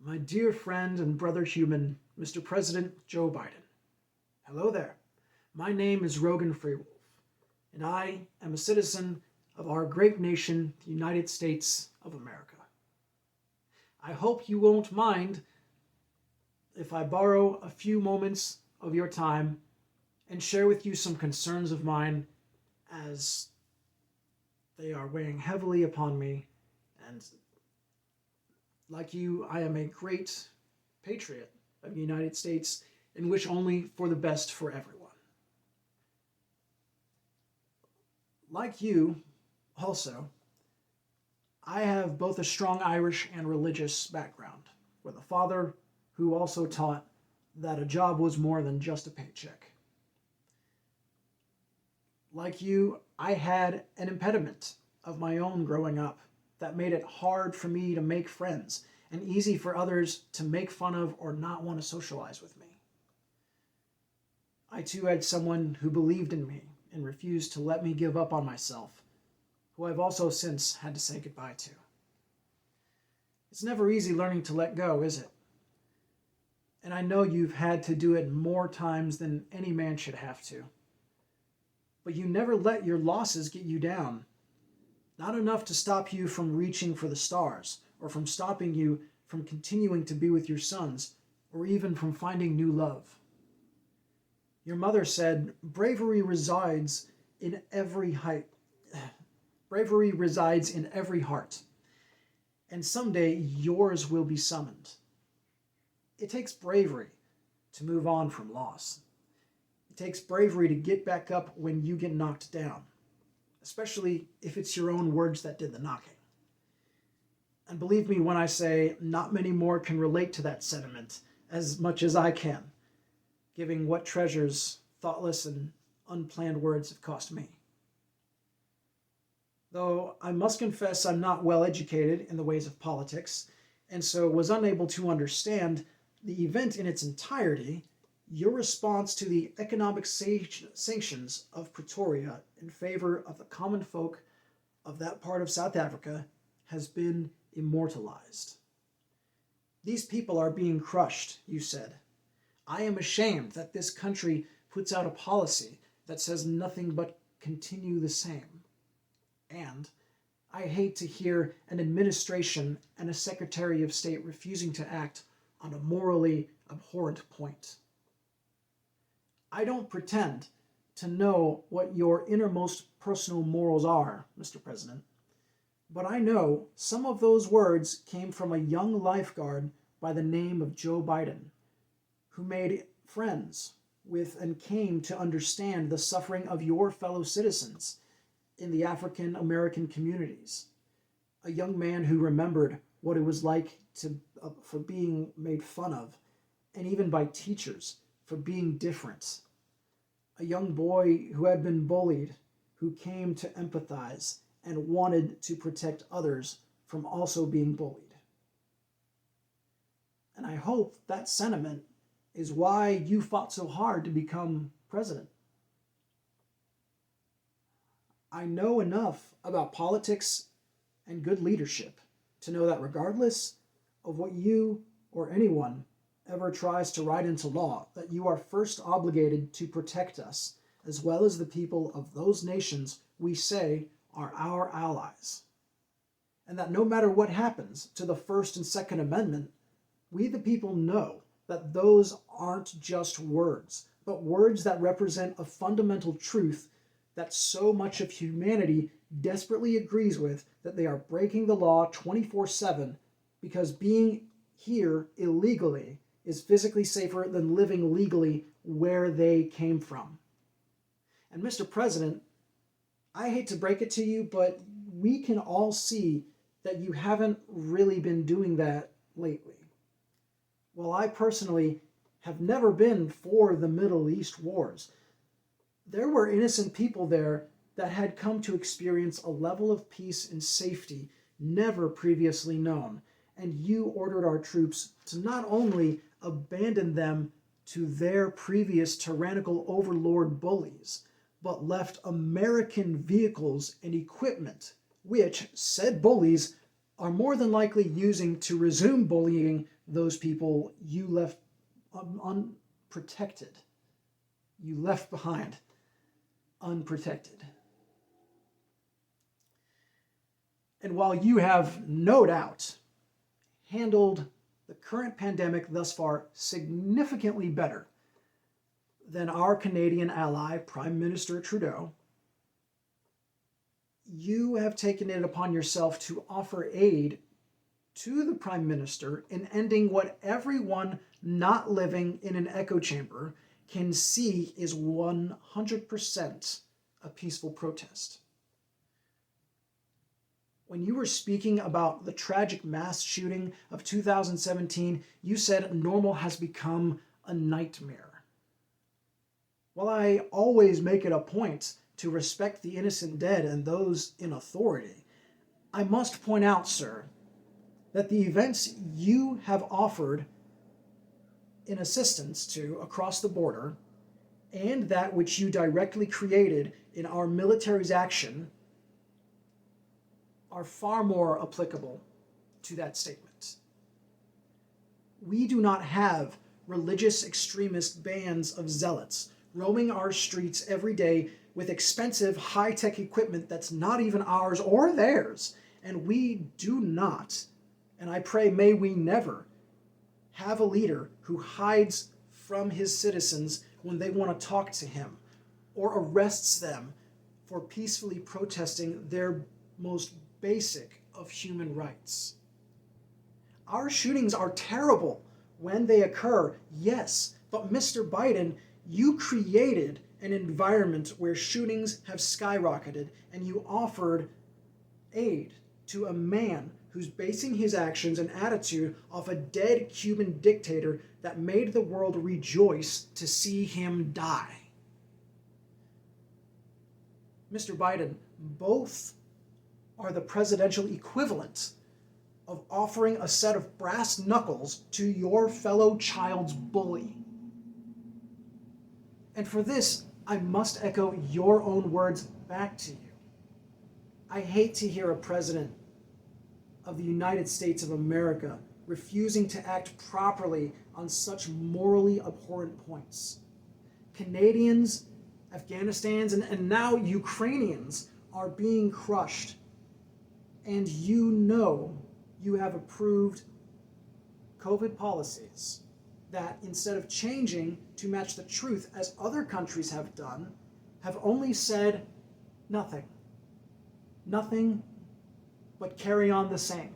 My dear friend and brother human, Mr. President Joe Biden. Hello there. My name is Rogan Freewolf, and I am a citizen of our great nation, the United States of America. I hope you won't mind if I borrow a few moments of your time and share with you some concerns of mine as they are weighing heavily upon me. And like you, I am a great patriot of the United States and wish only for the best for everyone. Like you, also, I have both a strong Irish and religious background, with a father who also taught that a job was more than just a paycheck. Like you, I had an impediment of my own growing up that made it hard for me to make friends and easy for others to make fun of or not want to socialize with me. I too had someone who believed in me and refused to let me give up on myself, who I've also since had to say goodbye to. It's never easy learning to let go, is it? And I know you've had to do it more times than any man should have to. But you never let your losses get you down. Not enough to stop you from reaching for the stars, or from stopping you from continuing to be with your sons, or even from finding new love. Your mother said, bravery resides in every heart, and someday yours will be summoned. It takes bravery to move on from loss. It takes bravery to get back up when you get knocked down, especially if it's your own words that did the knocking. And believe me when I say not many more can relate to that sentiment as much as I can, giving what treasures thoughtless and unplanned words have cost me. Though I must confess I'm not well educated in the ways of politics, and so was unable to understand the event in its entirety, your response to the economic sanctions of Pretoria in favor of the common folk of that part of South Africa has been immortalized. These people are being crushed, you said. I am ashamed that this country puts out a policy that says nothing but continue the same. And I hate to hear an administration and a Secretary of State refusing to act on a morally abhorrent point. I don't pretend to know what your innermost personal morals are, Mr. President, but I know some of those words came from a young lifeguard by the name of Joe Biden, who made friends with and came to understand the suffering of your fellow citizens in the African American communities. A young man who remembered what it was like for being made fun of, and even by teachers for being different. A young boy who had been bullied, who came to empathize and wanted to protect others from also being bullied. And I hope that sentiment is why you fought so hard to become president. I know enough about politics and good leadership to know that regardless of what you or anyone ever tries to write into law, that you are first obligated to protect us, as well as the people of those nations we say are our allies. And that no matter what happens to the First and Second Amendment, we the people know that those aren't just words, but words that represent a fundamental truth that so much of humanity desperately agrees with, that they are breaking the law 24/7 because being here illegally is physically safer than living legally where they came from. And Mr. President, I hate to break it to you, but we can all see that you haven't really been doing that lately. While I personally have never been for the Middle East wars, there were innocent people there that had come to experience a level of peace and safety never previously known, and you ordered our troops to not only abandon them to their previous tyrannical overlord bullies, but left American vehicles and equipment, which said bullies are more than likely using to resume bullying those people you left unprotected. You left behind unprotected. And while you have no doubt handled the current pandemic thus far significantly better than our Canadian ally, Prime Minister Trudeau, you have taken it upon yourself to offer aid to the Prime Minister in ending what everyone not living in an echo chamber can see is 100% a peaceful protest. When you were speaking about the tragic mass shooting of 2017, you said normal has become a nightmare. While I always make it a point to respect the innocent dead and those in authority, I must point out, sir, that the events you have offered in assistance to across the border and that which you directly created in our military's action are far more applicable to that statement. We do not have religious extremist bands of zealots roaming our streets every day with expensive high-tech equipment that's not even ours or theirs. And we do not, and I pray may we never, have a leader who hides from his citizens when they want to talk to him or arrests them for peacefully protesting their most basic of human rights. Our shootings are terrible when they occur, yes, but Mr. Biden, you created an environment where shootings have skyrocketed, and you offered aid to a man who's basing his actions and attitude off a dead Cuban dictator that made the world rejoice to see him die. Mr. Biden, both are the presidential equivalent of offering a set of brass knuckles to your fellow child's bully. And for this, I must echo your own words back to you. I hate to hear a president of the United States of America refusing to act properly on such morally abhorrent points. Canadians, Afghanistans, and now Ukrainians are being crushed. And you know you have approved COVID policies that, instead of changing to match the truth as other countries have done, have only said nothing. Nothing but carry on the same.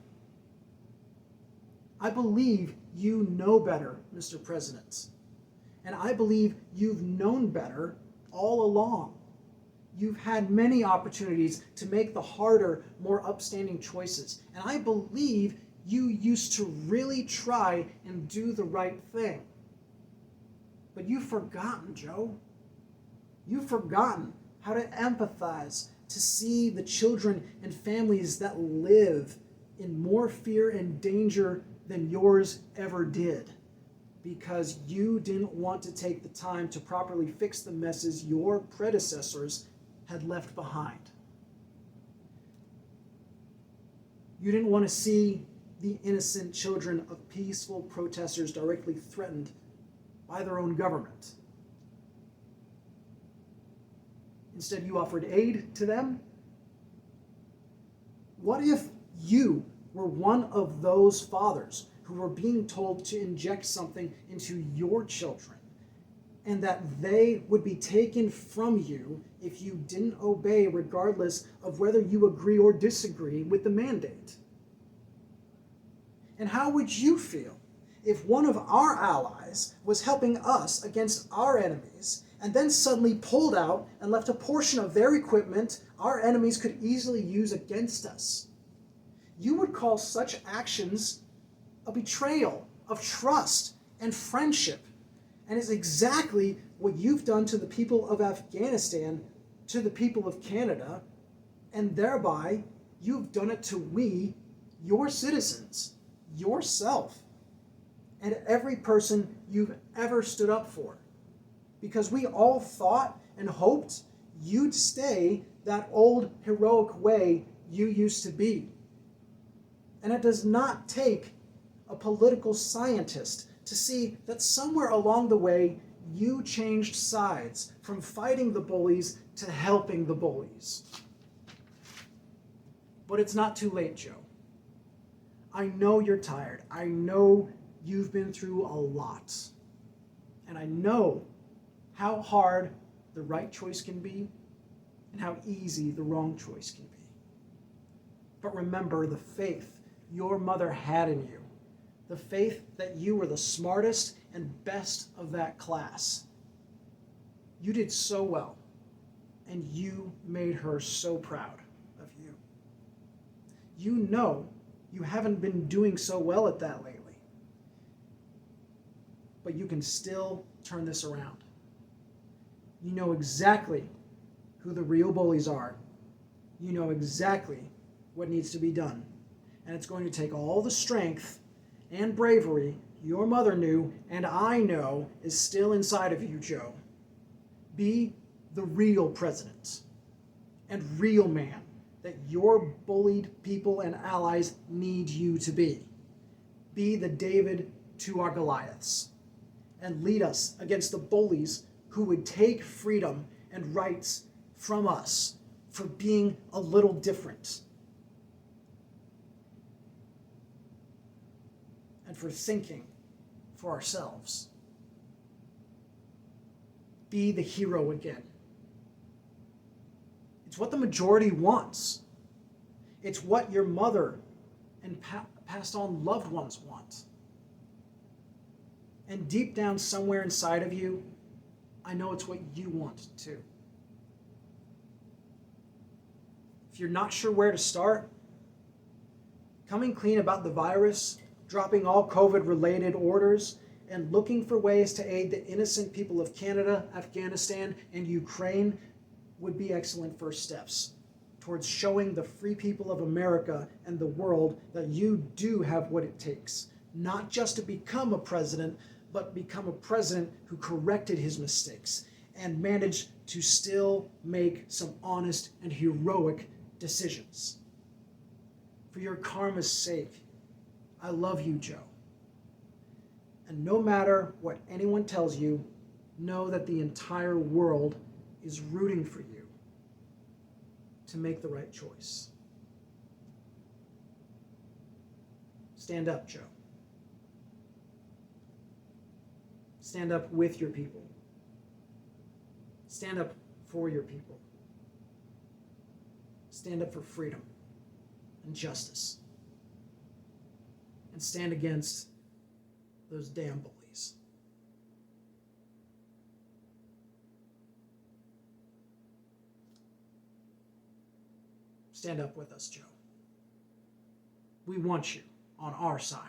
I believe you know better, Mr. President. And I believe you've known better all along. You've had many opportunities to make the harder, more upstanding choices. And I believe you used to really try and do the right thing. But you've forgotten, Joe. You've forgotten how to empathize, to see the children and families that live in more fear and danger than yours ever did, because you didn't want to take the time to properly fix the messes your predecessors had left behind. You didn't want to see the innocent children of peaceful protesters directly threatened by their own government. Instead, you offered aid to them. What if you were one of those fathers who were being told to inject something into your children, and that they would be taken from you if you didn't obey, regardless of whether you agree or disagree with the mandate? And how would you feel if one of our allies was helping us against our enemies and then suddenly pulled out and left a portion of their equipment our enemies could easily use against us? You would call such actions a betrayal of trust and friendship, and it's exactly what you've done to the people of Afghanistan, to the people of Canada, and thereby you've done it to we, your citizens, yourself, and every person you've ever stood up for. Because we all thought and hoped you'd stay that old heroic way you used to be. And it does not take a political scientist to see that somewhere along the way you changed sides from fighting the bullies to helping the bullies. But it's not too late, Joe. I know you're tired. I know you've been through a lot. And I know how hard the right choice can be and how easy the wrong choice can be. But remember the faith your mother had in you, the faith that you were the smartest and best of that class. You did so well, and you made her so proud of you. You know you haven't been doing so well at that lately, but you can still turn this around. You know exactly who the real bullies are. You know exactly what needs to be done. And it's going to take all the strength and bravery your mother knew and I know is still inside of you, Joe. Be the real president and real man that your bullied people and allies need you to be. Be the David to our Goliaths and lead us against the bullies who would take freedom and rights from us for being a little different and for thinking for ourselves. Be the hero again. It's what the majority wants. It's what your mother and passed on loved ones want. And deep down somewhere inside of you, I know it's what you want too. If you're not sure where to start, coming clean about the virus, dropping all COVID-related orders, and looking for ways to aid the innocent people of Canada, Afghanistan, and Ukraine would be excellent first steps towards showing the free people of America and the world that you do have what it takes, not just to become a president, but become a president who corrected his mistakes and managed to still make some honest and heroic decisions. For your karma's sake, I love you, Joe. And no matter what anyone tells you, know that the entire world is rooting for you to make the right choice. Stand up, Joe. Stand up with your people. Stand up for your people. Stand up for freedom and justice. And stand against those damn bullies. Stand up with us, Joe. We want you on our side.